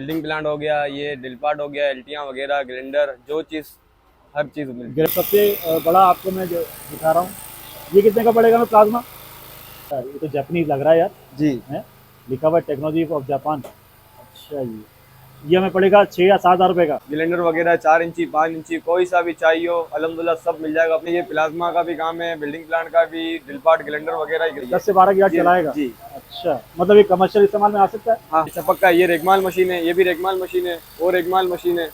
Building plant हो गया, ये दिल पार्ट हो गया, एल्टियाँ वगैरह, ग्राइंडर, जो चीज़ हर चीज़ मिलती है। सबसे बड़ा आपको मैं जो दिखा रहा हूँ, ये कितने का पड़ेगा मैं प्लाज्मा? यार ये तो जापानीज लग रहा है यार। जी है, लिखा हुआ टेक्नोलॉजी ऑफ जापान। अच्छा जी, ये हमें पड़ेगा 6 या 7 हज़ार रुपये का। ग्राइंडर वगैरह 4 इंची 5 इंची कोई सा भी चाहिए हो अल्हम्दुलिल्लाह सब मिल जाएगा। अपने ये प्लाज्मा का भी काम है, बिल्डिंग प्लांट का भी, दिल पार्ट ग्राइंडर वगैरह ही 10 से 12 की ये चलाएगा। जी। अच्छा, मतलब ये कमर्शियल इस्तेमाल में आ सकता है। हाँ चपक का ये रेगमाल मशीन है, ये भी रेगमाल मशीन है और रेगमाल मशीन है,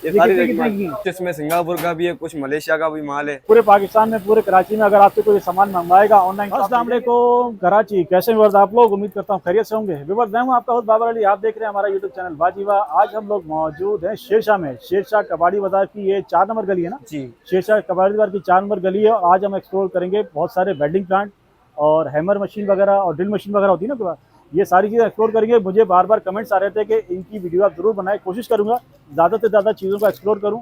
ये ये सारी कितने कितने रेगमाल। की है? इसमें सिंगापुर का भी है, कुछ मलेशिया का भी माल है। पूरे पाकिस्तान में, पूरे कराची में अगर आपसे कोई सामान मंगवाएगा ऑनलाइन। अस्सलाम वालेकुम कराची, कैसे व्यूअर्स आप लोग? उम्मीद करता हूँ खैरियत से होंगे। व्यूअर्स मैं हूँ आपका होस्ट बाबर अली, आप देख रहे हैं हमारा यूट्यूब चैनल वाजीवा। आज हम लोग मौजूद हैं शेरशाह में, शेरशाह कबाड़ी बाजार की ये 4 नंबर गली है ना जी शेरशाह कबाड़ी बाजार की 4 नंबर गली है। और आज हम एक्सप्लोर करेंगे बहुत सारे वेल्डिंग प्लांट और हैमर मशीन वगैरह और ड्रिल मशीन वगैरह होती है ना, ये सारी चीज़ें एक्सप्लोर करेंगे। मुझे बार बार कमेंट्स आ रहे थे कि इनकी वीडियो आप जरूर बनाएं, कोशिश करूंगा ज़्यादा से ज़्यादा चीज़ों को एक्सप्लोर करूं।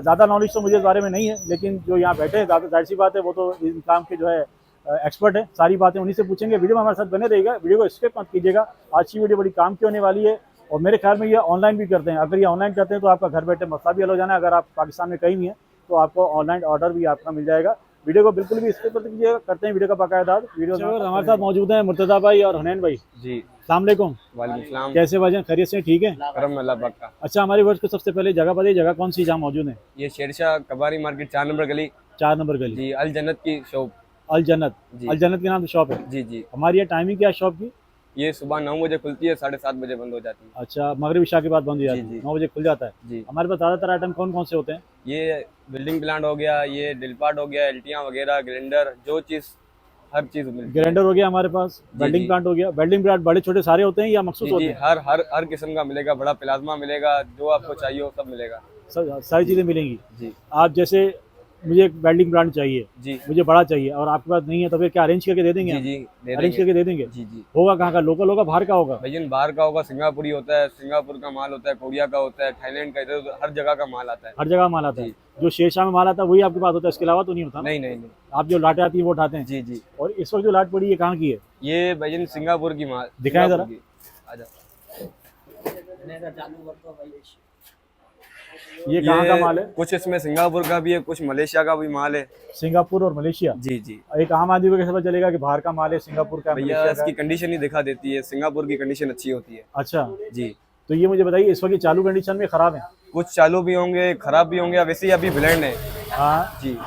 ज़्यादा नॉलेज तो मुझे इस बारे में नहीं है, लेकिन जो यहाँ बैठे हैं ज़्यादा जाहिर सी बात है वो तो इन काम के जो है एक्सपर्ट है। सारी बातें उन्हीं से पूछेंगे। वीडियो में हमारे साथ बने रहिएगा, वीडियो को स्किप मत कीजिएगा। आज की वीडियो बड़ी काम की होने वाली है और मेरे ख्याल में ये ऑनलाइन भी करते हैं। अगर ये ऑनलाइन करते हैं तो आपका घर बैठे मसला भी हल हो जाना है। अगर आप पाकिस्तान में कहीं भी हैं तो आपको ऑनलाइन ऑर्डर भी आपका मिल जाएगा। वीडियो को बिल्कुल भी स्किप मत कीजिएगा, करते हैं वीडियो का बाकायदा वीडियो। हमारे साथ मौजूद हैं मुर्तज़ा भाई और हुनैन भाई। जी अस्सलाम वालेकुम। वालेकुम सलाम। कैसे भाईजान, खैरियत से ठीक है? करम अल्लाह पाक का। अच्छा, हमारे वर्ष को सबसे पहले जगह बताइए, जगह कौन सी जहाँ मौजूद है? ये शेरशाह कबाड़ी मार्केट 4 नंबर गली। 4 नंबर गली, जी अल जन्नत की शॉप। अल जन्नत। जी अल जन्नत के नाम से शॉप है। जी जी। हमारी ये टाइमिंग क्या है शॉप की? ये सुबह 9 बजे खुलती है, 7:30 बजे बंद हो जाती है। अच्छा, मगरिब इशा के बाद बंद हो जाती जी है, जी 9 बजे खुल जाता है। जी। हमारे पास ज़्यादातर आइटम कौन कौन से होते हैं? ये बिल्डिंग प्लांट हो गया, ये दिल पार्ट हो गया, एल्टियाँ वगैरह, ग्राइंडर, जो चीज़ हर चीज़ मिलती है। ग्राइंडर हो गया हमारे पास, वेल्डिंग जी। प्लांट हो गया। वेल्डिंग प्लांट बड़े छोटे सारे होते हैं या मखसूस जी होते जी हैं? हर किस्म का मिलेगा, बड़ा प्लाज्मा मिलेगा, जो आपको चाहिए वो सब मिलेगा। सारी चीज़ें मिलेंगी। जी आप जैसे मुझे एक वेल्डिंग प्लांट चाहिए, जी मुझे बड़ा चाहिए और आपके पास नहीं है तो फिर क्या अरेंज करके दे देंगे जी आप? जी दे अरेंज देंगे। करके दे देंगे। जी जी। होगा कहाँ का? लोकल होगा, बाहर का होगा? भैया बाहर का होगा, सिंगापुरी होता है, सिंगापुर का माल होता है, कोरिया का होता है, थाईलैंड का, इधर उधर हर जगह का माल आता है। हर जगह माल आता है। जी। जो शेरशाह में माल आता है वही आपके पास होता है, इसके अलावा तो नहीं होता ना? नहीं नहीं नहीं। आप जो लाटें आती है वो उठाते हैं। जी जी। और इस वक्त जो लाट पड़ी है कहाँ की है? ये भैया सिंगापुर की माल। दिखाएं जरा। सिंगापुर की। आजा। ये कहाँ का माल है? कुछ इसमें सिंगापुर का भी है, कुछ मलेशिया का भी माल है। सिंगापुर और मलेशिया। जी जी। एक आम आदमी को कैसे पता चलेगा कि बाहर का माल है, सिंगापुर का, भैया मलेशिया का? इसकी कंडीशन ही दिखा देती है, सिंगापुर की कंडीशन अच्छी होती है। अच्छा, जी। तो ये मुझे बताइए इस वक्त ये चालू कंडीशन में खराब है? कुछ चालू भी होंगे, खराब भी होंगे, वैसे ही अभी ब्लेंड है। हाँ। जी।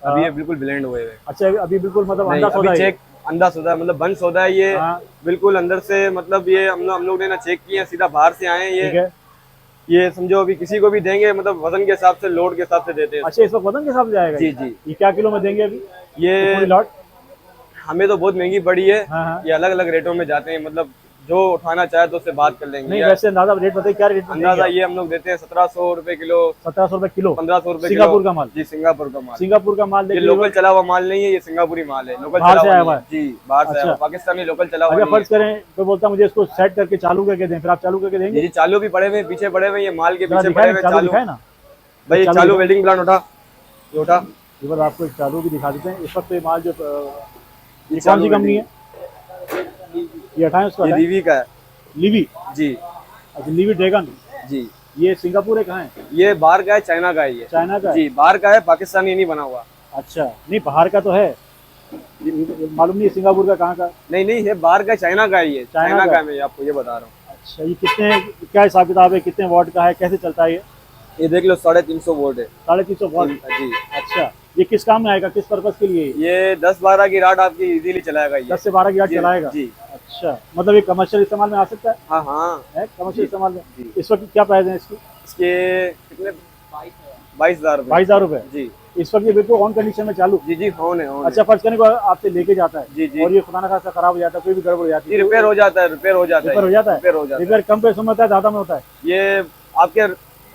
अभी ये बिल्कुल ब्लेंड हुए हुए। अच्छा, अभी बिल्कुल मतलब नहीं, अंडा सौदा अभी है? चेक अंडा सौदा है, मतलब बंद सौदा है ये। हाँ। बिल्कुल अंदर से, मतलब ये हम लोग ने ना चेक किए, सीधा बाहर से आए हैं ठीक ये। है। ये समझो अभी किसी को भी देंगे, मतलब वजन के हिसाब से, लोड के हिसाब से देते हैं। अच्छा, इस वक्त वजन के हिसाब से जाएगा? जी ये? जी। ये क्या किलो में देंगे अभी ये पूरी लॉट? हमें तो बहुत महंगी पड़ी है। हाँ हाँ। ये अलग अलग रेटों में जाते हैं, मतलब जो उठाना चाहे तो उससे बात कर लेंगे। नहीं, वैसे अंदाजा रेट बताइए, क्या रेट में अंदाजा ये हम लोग देते हैं 1700 रुपए किलो। 1700 रुपए किलो? 1500 रुपए किलो। सिंगापुर का माल? जी सिंगापुर का माल। सिंगापुर का माल ये देखिए। लोकल चला हुआ माल नहीं है, ये सिंगापुरी माल है, लोकल बाहर चला से हुआ आया नहीं हुआ है। है? जी बाहर से आया हुआ, अच्छा। पाकिस्तानी लोकल चला हुआ अगर नहीं फर्ज करें तो बोलता मुझे इसको सेट करके चालू करके दें, फिर आप चालू करके है। देंगे? ये चालू भी पड़े हुए हैं, पीछे पड़े हुए हैं, ये माल के जरा पीछे दिखाए पड़े ना, हुए चालू चालू। दिखाए ना भाई चालू चालू दिखाए। वेल्डिंग प्लांट उठा, ये उठा। एक बार आपको एक चालू भी दिखा देते हैं। इस वक्त ये माल जो ये कौन चालू सी कंपनी है? ये हटाएं उसको, ये हटाएं। दीवी का है। लिवी? जी अच्छा, लिवी ड्रैगन। जी। ये सिंगापुर है, कहाँ है? ये बाहर का है, चाइना का है ये। चाइना का है? जी बाहर का है, पाकिस्तानी नहीं बना हुआ। अच्छा, नहीं बाहर का तो है, ये मालूम नहीं सिंगापुर का कहाँ का। नहीं नहीं, ये बाहर का, चाइना का है, ये चाइना चाइना का का है, मैं आपको ये बता रहा हूँ। अच्छा, ये कितने, क्या हिसाब किताब है, कितने वॉट का है, कैसे चलता है ये? ये देख लो 350 वोल्ट है। 350 वॉट? जी। अच्छा, ये किस काम में आएगा, किस पर्पज के लिए? ये 10-12 की रात आपकी इजीली चलाएगा ये। 10 से 12 की वाट जी, चलाएगा? जी। अच्छा, मतलब ये कमर्शियल इस्तेमाल में आ सकता है? हाँ हाँ। है कमर्शियल जी, इस्तेमाल में? जी। इस वक्त क्या प्राइस है इसकी? इसके कितने? 22,000 रुपए। 22,000 रुपए? जी इस वक्त ये बिल्कुल ऑन कंडीशन में चालू? जी जी ऑन है, ऑन है। अच्छा, फर्ज करने को आपसे लेके जाता है जी जी। और ये खुदा ना खास्ता खराब हो जाता है, कोई भी गड़बड़ हो जाती जी है, रिपेयर हो जाता है, रिपेयर हो जाता है, रिपेयर हो जाता है? रिपेयर हो जाता है। रिपेयर कम पैसों में होता है, ज्यादा में होता है? ये आपके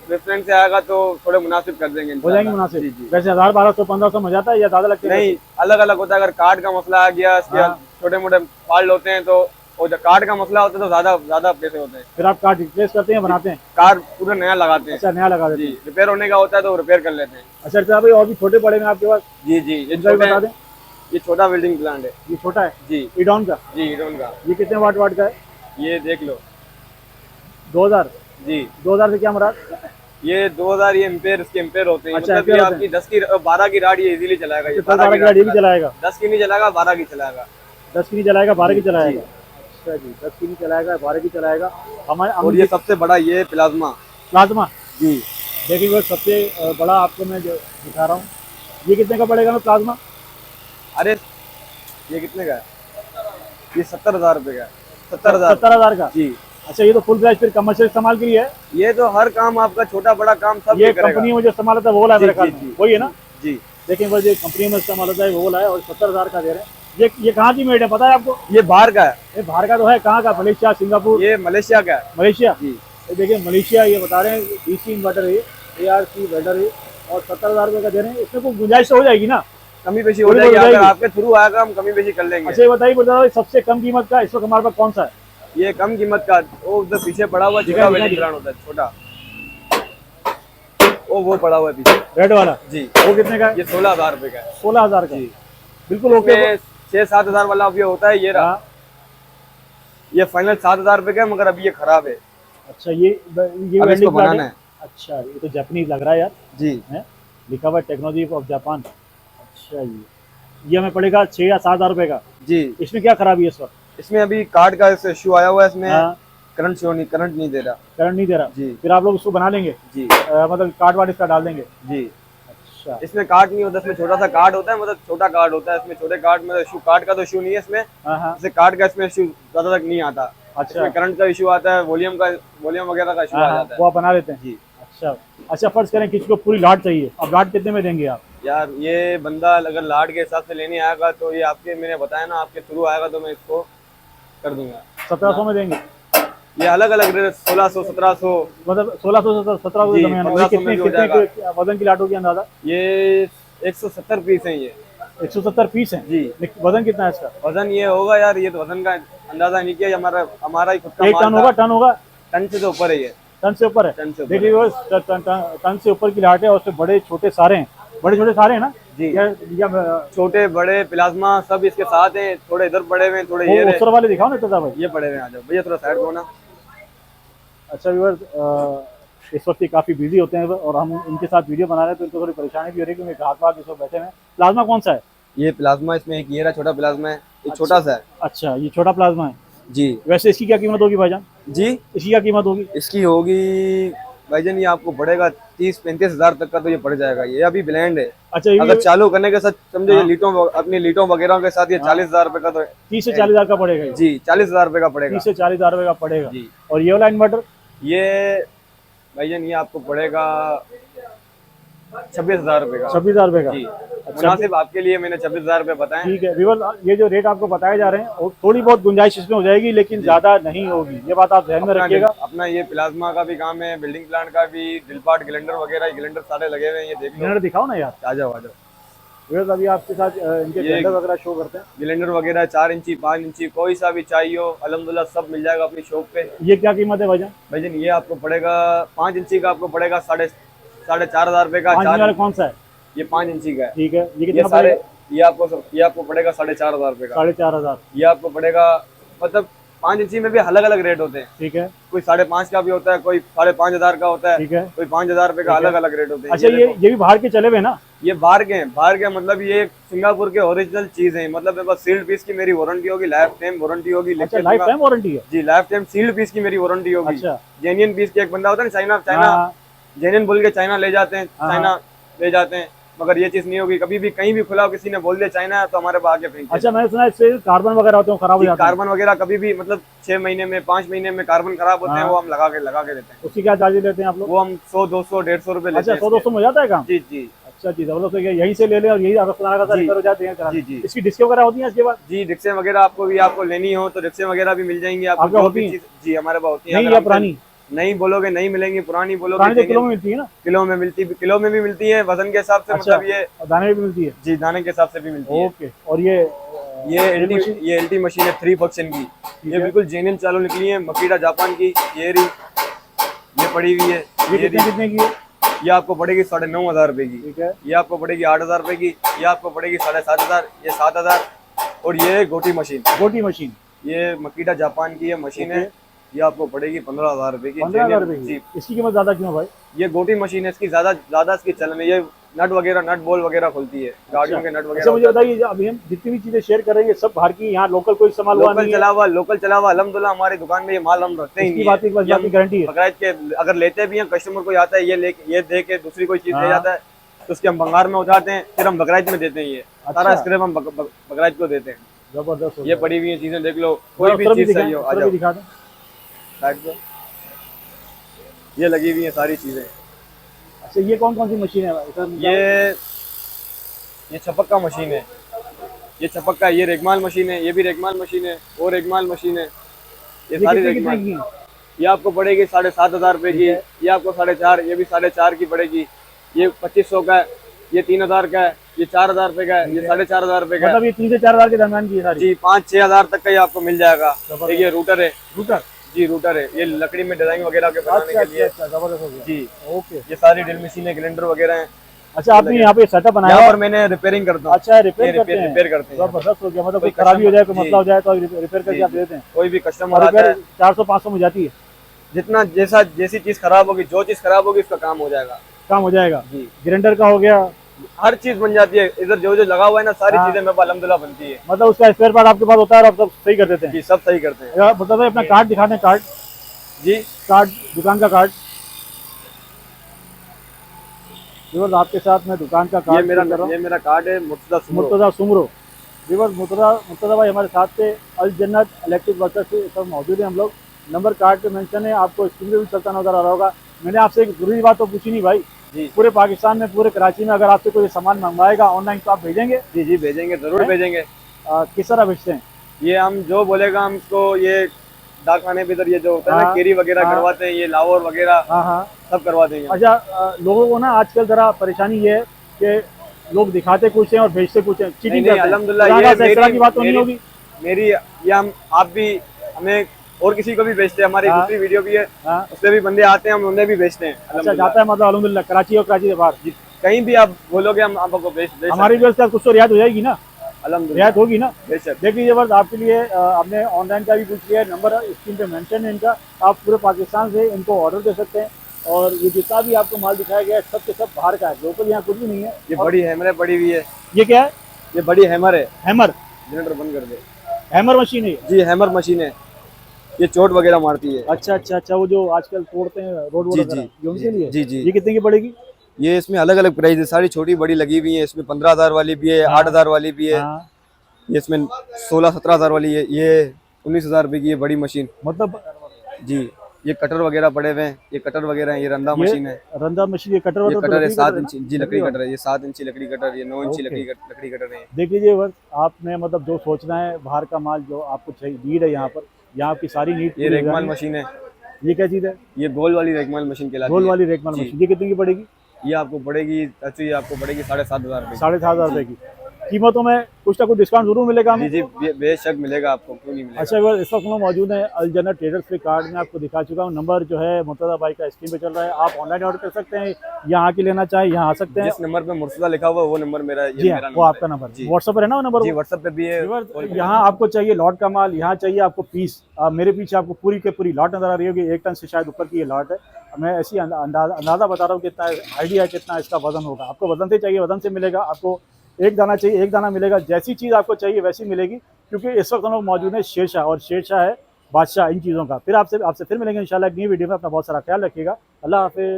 रेफरेंस से आएगा तो थोड़े मुनासिब कर देंगे हो जाएंगे इंशाल्लाह। मुनासिब? जी जी। वैसे 1000, 1200, 1500 में जाता है या ज्यादा लगते हैं? नहीं, अलग अलग होता है। अगर कार्ड का मसला आ गया, इसके हाँ। छोटे मोटे फॉल्ट होते हैं तो, और जब कार्ड का मसला होता है तो ज्यादा ज्यादा पैसे होते हैं। फिर आप कार्ड रिप्लेस करते हैं, बनाते हैं? कार पूरा नया लगाते हैं। अच्छा, नया लगा देते जी हैं? रिपेयर होने का होता है तो रिपेयर कर लेते हैं। अच्छा अच्छा भाई, और भी छोटे बड़े में आपके पास? जी जी। ये इनका भी बता दें। ये छोटा वेल्डिंग प्लांट है। ये छोटा है जी ईडॉन का? जी हीरोन का। ये कितने वाट वाट का है? ये देख लो, 2000 जी 2000 से क्या मुराद? ये 2000 ये एम्पेयर, इसके एम्पेयर होते हैं। अच्छा, मतलब ये एम्पेयर होते आपकी 10 की 12 की राड ये इजीली चलाएगा। ये 12 की गाड़ी भी चलाएगा? 10 की नहीं चलाएगा, 12 की चलाएगा। 10 की नहीं चलाएगा, 12 की जी, चलाएगा? अच्छा जी, 10 की नहीं चलाएगा, 12 की चलाएगा। हमारे और ये सबसे बड़ा ये प्लाज्मा। प्लाज्मा। जी देखिए वो सबसे बड़ा आपको मैं जो दिखा रहा हूँ, ये कितने का पड़ेगा मैं प्लाज्मा? अरे ये कितने का है? ये 70,000 रुपये का है। 70,000। 70,000 का? जी अच्छा, ये तो फुल प्राइस फिर कमर्शियल इस्तेमाल के लिए है? ये तो हर काम आपका छोटा बड़ा काम सब ये करेगा। कंपनी में जो इस्तेमाल होता है वो वाला है जी मेरे ख्याल जी में, जी वही है ना? जी देखिए वो जो कंपनी में इस्तेमाल होता है वो वाला है, और 70,000 का दे रहे हैं। ये कहाँ की मेड है पता है आपको? ये बाहर का है। ये बाहर का तो है, कहाँ का? Malaysia, Singapore? ये मलेशिया का है। मलेशिया? जी ये देखिए मलेशिया, ये बता रहे हैं डीसी इन्वर्टर है, ARC वेल्डर है, और 70,000 रुपये का दे रहे हैं। इसमें कोई गुंजाइश तो हो जाएगी ना? कमी पेशी हो थोड़ी जाएगी, बहुत हो अगर जाएगी। आपके थ्रू आएगा हम कमी पेशी कर लेंगे। अच्छा ये बताइए, बोल रहा हूँ, सबसे कम कीमत का इस वक्त हमारे पास कौन सा है? ये कम कीमत का वो उधर पीछे पड़ा हुआ छोटा दिखाई, वेल्डिंग दिखाई। प्लांट होता है, छोटा वो पड़ा हुआ है पीछे। रेड वाला? जी वो कितने का है? ये 16,000 रुपये का है। 16,000 का? जी बिल्कुल ओके। इसमें 6-7 हजार वाला अब ये होता है। ये रहा, हाँ। ये फाइनल 7,000 रुपये का है, मगर अभी ये खराब है। अच्छा ये अब इसको वेल्डिंग प्लांट बनाना है? है। अच्छा, ये तो जापानीज लग रहा है यार, जी है लिखा हुआ है टेक्नोलॉजी ऑफ जापान। अच्छा ये हमें पड़ेगा 6 या 7 हजार रुपये का। जी इसमें क्या खराबी है इस वक्त? इसमें अभी कार्ड का इशू आया हुआ है। इसमें हाँ, करंट नहीं दे रहा। करंट नहीं दे रहा? जी फिर आप लोग उसको बना लेंगे? जी मतलब कार्ड वार्ड इसका डाल देंगे? जी अच्छा। इसमें कार्ड नहीं होता, इसमें छोटा सा कार्ड होता है, मतलब छोटा कार्ड होता है इसमें। छोटे कार्ड में इशू, कार्ड का तो इशू नहीं है इसमें। हाँ हाँ। जैसे कार्ड का इसमें इशू ज्यादा तक नहीं आता। अच्छा। इसमें करंट का इशू आता है, वॉल्यूम वगैरह का इशू हाँ आ हाँ, जाता वो है। आप बना लेते हैं? जी अच्छा। अच्छा फर्ज करें किसी को पूरी लाट चाहिए, अब लाट कितने में देंगे आप? यार ये बंदा अगर लाड के हिसाब से लेने आएगा तो ये आपके, मैंने बताया ना, आपके थ्रू आएगा तो मैं इसको कर दूंगा। 1700 में देंगे? ये अलग अलग रेट, 1600 1700। मतलब 1600 से 1700 जी, के दरमियान। 1500 कितने में भी हो कितने वजन की लाट होगी अंदाजा? ये 170 पीस है ये। 170 पीस है? जी वजन कितना है इसका? वजन ये होगा यार, ये तो वजन का अंदाजा नहीं किया, ये हमारा ही खुद का 1 माल टन था। होगा? टन होगा? टन से तो ऊपर है ये। टन से ऊपर है? टन से ऊपर देखिए वो टन से ऊपर की लाट है, और उसमें बड़े छोटे सारे हैं, बड़े छोटे सारे हैं ना? जी या छोटे बड़े प्लाज्मा सब इसके साथ हैं। थोड़े इधर पड़े हुए हैं, थोड़े ये वो ऊपर वाले दिखाओ ना दादा भाई। ये पड़े हुए हैं। आ जाओ भैया थोड़ा साइड को ना। अच्छा व्यूअर्स, इस वक्त ये काफ़ी बिजी होते हैं और हम इनके साथ वीडियो बना रहे हैं तो इनको थोड़ी परेशानी भी हो रही है क्योंकि घाट वाट इस वक्त बैठे हैं। प्लाज्मा कौन सा है? ये प्लाज्मा, इसमें एक ये रहा छोटा प्लाज्मा है, एक छोटा सा है। अच्छा ये छोटा प्लाज्मा है। जी वैसे इसकी क्या कीमत होगी भाईजान? जी इसकी क्या कीमत होगी? इसकी होगी भाईजान, ये आपको पड़ेगा 30-35 हजार तक का, तो ये पड़ जाएगा। ये अभी ब्लेंड है। अच्छा ये अगर चालू करने के साथ समझो, ये हाँ। लीटों, अपनी लीटों वगैरह के साथ ये 40,000 रुपए का तो 30 से 40 हजार का पड़ेगा ये? जी 40,000 रुपए का पड़ेगा। 30 से 40 हजार रुपये का पड़ेगा। जी और ये वाला इन्वर्टर? ये भाईजान ये आपको पड़ेगा 26,000 रुपए का। 26,000 रुपये का? जी अच्छा मुनासिब आपके लिए मैंने 26,000 रुपए बताए। ठीक है व्यूअर्स, ये जो रेट आपको बताए जा रहे हैं और थोड़ी बहुत गुंजाइश इसमें हो जाएगी, लेकिन ज्यादा नहीं होगी, ये बात आप ध्यान में रखिएगा। अपना ये प्लाज्मा का भी काम है, बिल्डिंग प्लांट का भी, ड्रिल पार्ट, ग्राइंडर वगैरह, ग्राइंडर सारे लगे हुए हैं। ये देख लो, ग्राइंडर दिखाओ ना यार। आ जाओ आ जाओ। व्यूअर्स अभी आपके साथ इनके ग्राइंडर वगैरह शो करते हैं। ग्राइंडर वगैरह 4 इंची 5 इंची कोई सा भी चाहिए हो अल्हम्दुलिल्लाह सब मिल जाएगा अपनी शॉप पे। ये क्या कीमत है भाईजान? भाईजान ये आपको पड़ेगा 5 इंची का, आपको पड़ेगा 4,500 रुपए का। 5 वाला कौन सा है? ये 5 इंची का है। ठीक है, ये ये कितना सारे पड़ेगा? ये आपको पड़ेगा 4,500 रुपए का। 4,500। ये आपको पड़ेगा, मतलब 5 इंची में भी अलग अलग रेट होते हैं। ठीक है। कोई 5.5 का भी होता है, कोई 5,500 का होता है, ठीक है। कोई 5,000 रुपए का, अलग अलग रेट होते हैं। अच्छा ये भी बाहर के चले हुए ना? ये बाहर के हैं, बाहर के मतलब ये सिंगापुर के ओरिजिनल चीज है। मतलब मेरे पास सील्ड पीस की मेरी वारंटी होगी, लाइफ टाइम वारंटी होगी। अच्छा लाइफ टाइम वारंटी है? जी लाइफ टाइम सील्ड पीस की मेरी वारंटी होगी। अच्छा। जेन्युइन पीस की, एक बंदा होता है ना चाइना हाँ। जेन्युइन बोल के चाइना ले जाते हैं, हाँ। चाइना ले जाते हैं, मगर ये चीज नहीं होगी। कभी भी कहीं भी खुला किसी ने बोल दिया चाइना है तो हमारे पास आके फेंक। अच्छा मैंने सुना है इससे कार्बन वगैरह होते हैं खराब हो जाते हैं? कार्बन वगैरह कभी भी, मतलब 6 महीने में 5 महीने में कार्बन खराब होते हैं, हाँ। वो हम लगा के देते हैं। उसकी क्या चार्जेस लेते हैं आप लोग? वो हम 100 200 150 रुपए लेते अच्छा हैं। 100-200 में हो जाता है काम? जी जी अच्छा जी, जबरदस्त है। यहीं से ले लें और यही आपका जी। हो जाते हैं। जी, जी। इसकी डिस्के वगैरह होती है इसके बाद? जी रिक्शे वगैरह आपको लेनी हो तो रिक्शे वगैरह भी मिल जाएंगी आपको। आपके जो होती भी हैं? चीज जी हमारे पास होती है। नहीं अगर या हमसे पुरानी? नहीं बोलोगे नहीं मिलेंगी, पुरानी पुरानी बोलोगे तो किलो में मिलती है ना? किलो में मिलती, किलो में भी मिलती है, वजन के हिसाब से। अच्छा, मतलब ये और दाने में भी मिलती है? जी दाने के हिसाब से भी मिलती है। ओके। और ये एलटी मशीन है 3 फंक्शन की। ये है। बिल्कुल जेन्युइन चालू निकली है, मकीडा जापान की। ये पड़ी हुई है। ये कितने की है? ये आपको पड़ेगी 9,500 रुपए की। ठीक है। ये आपको पड़ेगी 8,000 रुपए की। ये आपको पड़ेगी 7,500, ये 7,000। और ये गोटी मशीन, गोटी मशीन? ये मकीडा जापान की है मशीन है। ये आपको पड़ेगी 15,000 रुपए की। 15,000 रुपए जी, की। इसकी कीमत ज्यादा क्यों है भाई? ये गोटी मशीन है, इसकी ज्यादा इसकी चलन है। ये नट बोल वगैरह खुलती है, गाड़ियों के नट अच्छा वगैरह। मुझे बताइए, अभी हम जितनी भी चीजें शेयर करेंगे सब बाहर की, यहाँ लोकल कोई इस्तेमाल हुआ नहीं है? लोकल चला हुआ अल्हम्दुलिल्लाह। हमारी दुकान में ये माल हम रखते ही इसकी नहीं बात है। की गारंटी है? बकराइद के अगर लेते भी हैं, कस्टमर कोई आता है ये दे के दूसरी कोई चीज ले हाँ। जाता है, तो उसके हम भंगार में उठाते हैं, फिर हम बकराइद में देते हैं। ये सारा अच्छा। स्क्रैप हम बकराइद को देते हैं। जबरदस्त हो ये गया। पड़ी हुई है चीजें, देख लो, कोई भी उधर भी चीज चाहिए हो, आ उधर जाओ भी दिखा दें। साइड पे। ये लगी हुई है सारी चीजें। अच्छा ये कौन कौन सी मशीन है भाई? सर, ये छपक का मशीन है, ये छपक का। ये रेगमाल मशीन है, ये भी रेगमाल मशीन है, और रेगमाल मशीन है। ये सारी कितने रेगमाल। की है? ये आपको पड़ेगी 7,500 रुपए की। ये आपको 4,500, ये भी 4,500 की पड़ेगी। ये 2500 का है, ये 3,000 का है, ये 4,000 रुपए का है, ये 4,500 रुपए का है। मतलब ये 3 से 4 हजार के दरम्यान की है सारी? जी, 5-6 हजार तक का ये आपको मिल जाएगा। जबरदस्त। एक ये रूटर है। रूटर? जी रूटर है, ये लकड़ी में डिजाइन वगैरह के बनाने अच्छा के लिए। अच्छा, जबरदस्त हो गया। जी, ओके। ये सारी ड्रिल मशीनें, ग्राइंडर वगैरह हैं। अच्छा आपने यहाँ पे सेटअप बनाया यहाँ है? पर मैंने रिपेयरिंग करता हूँ। अच्छा रिपेयर करते हैं? रिपेयर करते हैं। जबरदस्त हो गया। मतलब कोई कोई खराबी हो जाए, कोई जी। मसला हो जाए तो रिपेयर करके जी, आप देते हैं? कोई भी और कस्टमर आता रिपेयर है, 400-500 में जाती है? जितना जैसी चीज खराब होगी, जो चीज खराब होगी, उसका काम हो जाएगा। काम हो जाएगा। जी, ग्राइंडर का हो गया? हर चीज बन जाती है इधर। जो जो लगा हुआ है ना, सारी हाँ। चीजें मेरे पास अल्हम्दुलिल्लाह बनती है। मतलब उसका स्पेयर पार्ट आपके पास होता है और आप सब सही कर देते हैं? जी, सब सही करते हैं। अगर मतलब अपना कार्ड दिखा दें, कार्ड जी, कार्ड दुकान का कार्ड। विवर्स आपके साथ मैं दुकान का ये कार्ड शेयर कर रहा हूँ। मेरा कार्ड है मुर्तजा सुमरो। मुर्तजा सुमरो। विवर्स मुर्तजा भाई हमारे साथ थे, अल जन्नत इलेक्ट्रिक वर्कर से सब मौजूद है हम लोग। नंबर कार्ड पे मेंशन है, आपको स्क्रीन पे भी चलता नजर आ रहा होगा। मैंने आपसे एक जरूरी बात तो पूछी नहीं भाई, जी पूरे पाकिस्तान में, पूरे कराची में अगर आपसे कोई सामान मंगवाएगा ऑनलाइन तो आप भेजेंगे? जी जी, भेजेंगे, जरूर हैं? भेजेंगे। किस तरह भेजते हैं? ये हम जो बोलेगा हम इसको, ये डाक खाने पे इधर ये जो होता है ना, हाँ, केरी वगैरह हाँ। करवाते हैं, ये लाहौर वगैरह हाँ हाँ। सब करवा देंगे। अच्छा लोगों को ना आजकल जरा परेशानी ये है कि लोग दिखाते कुछ हैं और भेजते कुछ हैं, चीटिंग करते हैं। अल्हम्दुलिल्लाह, खुदा ये ना करे, इस तरह की बात तो नहीं होगी? मेरी ये हम आप भी हमें और किसी को भी भेजते हैं। हमारी हाँ। दूसरी वीडियो भी है, हाँ। उसमें भी बंदे आते हैं, हम उन्हें भी भेजते हैं। अच्छा अल्हम्दुलिल्लाह। जाता है मतलब अल्हम्दुलिल्लाह, कराची और कराची के बाहर? जी, कहीं भी आप बोलोगे हम आपको भेज हमारी सकते हैं। व्यवस्था कुछ तो रियायत हो जाएगी ना? अल्हम्दुलिल्लाह, रियायत होगी ना? बेशक। देख लीजिए बस आपके लिए हमने ऑनलाइन का भी पूछ लिया है, नंबर स्क्रीन पे मेंशन है इनका। आप पूरे पाकिस्तान से इनको ऑर्डर दे सकते हैं। और ये जितना भी आपको माल दिखाया गया है सब के सब बाहर का है, लोकल यहाँ कुछ भी नहीं है। ये और बड़ी हैमर पड़ी हुई है। ये क्या है? ये बड़ी हैमर है। हैमर? जनरेटर बंद कर दे। हैमर मशीन है ये? जी, हैमर मशीन है, ये चोट वगैरह मारती है। अच्छा अच्छा अच्छा, वो जो आजकल तोड़ते हैं रोड जी, वगैरह, ये उनके लिए? जी, जी। ये कितने की पड़ेगी? ये इसमें अलग अलग प्राइस है, सारी छोटी बड़ी लगी हुई है। इसमें 15,000 वाली भी है, हाँ। 8,000 वाली भी है। हाँ। ये इसमें 16-17 हजार वाली है। ये 19,000 रुपए की है बड़ी मशीन। मतलब जी, ये कटर वगैरह पड़े हुए हैं, ये कटर वगैरह है, ये रंदा मशीन है। रंदा मशीन, ये कटर ये मतलब कटर है लकड़ी 7 कटर है इंच, ना? जी लकड़ी कटर है। ये 7 इंची लकड़ी कटर, ये 9 इंची ओके। लकड़ी कटर है। देख लीजिए बस आपने मतलब जो सोचना है, बाहर का माल जो आपको चाहिए, नीड है यहाँ पर, यहाँ आपकी सारी नीड ये पूरी हो रेगमाल जाएगी। मशीन है। ये क्या चीज़ है? ये गोल वाली रेगमाल मशीन कहलाती गोल है। वाली रेकमाल जी। मशीन, ये कितने की पड़ेगी? ये आपको पड़ेगी, अच्छा ये आपको पड़ेगी 7,500 रुपए की। 7,500 रुपए की। कीमतों में कुछ ना कुछ डिस्काउंट जरूर मिलेगा जी हमें? जी, बेशक मिलेगा आपको, क्यों नहीं मिलेगा। अच्छा बस इस वक्त हम लोग मौजूद हैं अल जन्नत ट्रेडर्स के कार्ड में आपको दिखा चुका हूँ। नंबर जो है मुर्तजा भाई का स्क्रीन पे चल रहा है, आप ऑनलाइन ऑर्डर कर सकते हैं, यहाँ के लेना चाहे यहाँ आ सकते हैं। जिस नंबर पे मुर्तजा लिखा हुआ है वो नंबर मेरा, ये जी हाँ, मेरा वो नंबर आपका है। नंबर जी व्हाट्सएप पर है ना वो नंबर? जी, व्हाट्सएप पे भी है। यहाँ आपको चाहिए लॉट का माल, यहाँ चाहिए आपको पीस। मेरे पीछे आपको पूरी के पूरी लॉट नजर आ रही होगी, 1 टन से शायद ऊपर की ये लॉट है। मैं ऐसी अंदाजा बता रहा हूँ, कितना आइडिया है कितना इसका वजन होगा। आपको वजन से चाहिए, वजन से मिलेगा। आपको एक दाना चाहिए, एक दाना मिलेगा। जैसी चीज़ आपको चाहिए वैसी मिलेगी, क्योंकि इस वक्त हम लोग मौजूद हैं शेरशाह, और शेरशाह है बादशाह इन चीज़ों का। फिर आपसे फिर मिलेंगे इंशाल्लाह एक नई वीडियो में। अपना बहुत सारा ख्याल रखिएगा। अल्लाह हाफिज़।